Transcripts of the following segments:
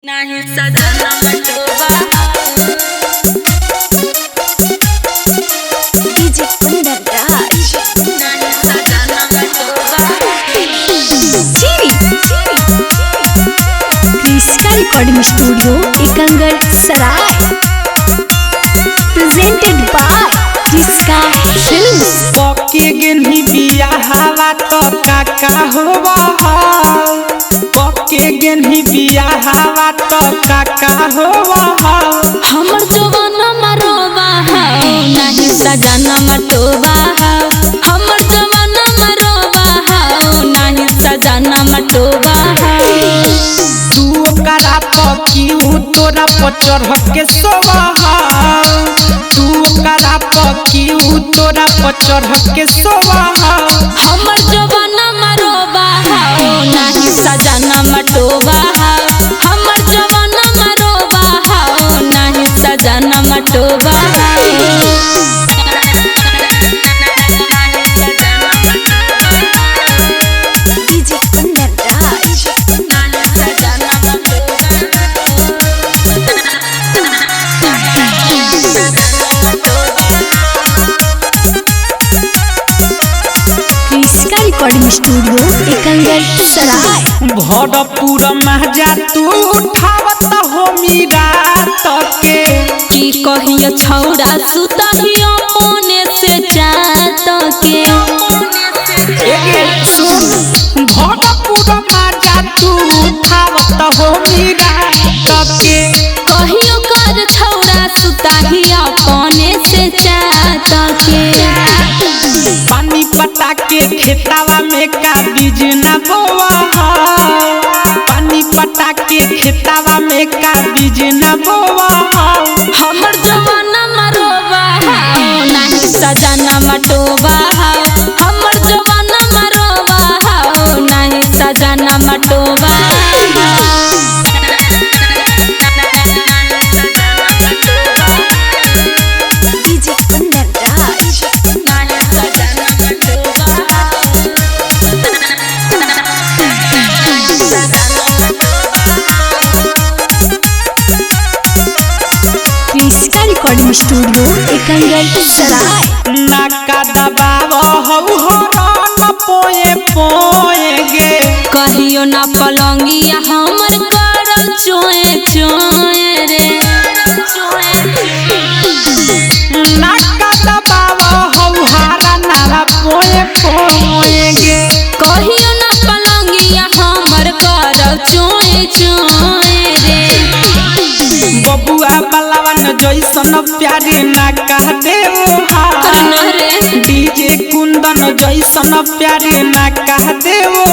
नहीं सजना मटोबा डीजे कुंदन राज नहीं सजना मटोबा चीरी क्रिस्का रिकॉर्डिंग स्टूडियो एकंगल सराय प्रेजेंटेड बाय क्रिस्का फिल्म्स। पके गेली बिया हवा तो काका होवा पके गेली बिया हवा तो काका होवा हमर जवाना मरोबा नहीं सजना मटोबा हमर जवाना मरोबा नहीं सजना मटोबा तू करा पकी तोरा पचर के सोवा तू करा पकी तोरा पचर के सोवा हमर जवाना मरोबा नहीं सजना मटोबा हमर जवाना मरोबा नहीं सजना मटोबा DJ Kundan Raj क्रिस्का recording studio एकंगल सराय भरपूर महजा तू उठावत हो मीरा तके की कहियो छौड़ा सुतहियो अपने से जात के एगे सुन भरपूर महजा तू उठावत हो मीरा तके कहियो कर छौड़ा सुतहियो अपने से जात के पानी पटा के खेतावा में का बीज न बोवा पानी पटा के खेतावा में का बीज न बोवा हमर जवाना मरोबा नहीं सजना मटोबा हमर जवाना मरोबा नहीं सजना मटोबा डीजे कुंदन राज नहीं सजना मटोबा क्रिस्का रिकॉर्डिंग स्टूडियो एकंगल सराय नाका दबाव हो न पोए पोए गे कहियो ना पलंगिया हमर करल चोए चोए रे नाका दबाव हो हारा ना पोए पोए गे कहियो ना पलंगिया हमर करल चोए चोए रे बबुआ बलवन जैसन प्यारे ना कह देओ करन रे डीजे कुंदन जैसन प्यारे ना कह देओ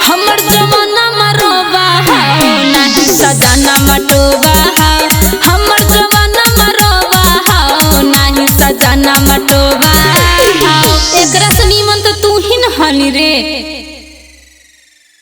हमर जवाना मरोबा नहीं सजना मटोबा हमर जवाना मरोबा नहीं सजना मटोबा एकरा से नीमन तो तू ही न हनी रे।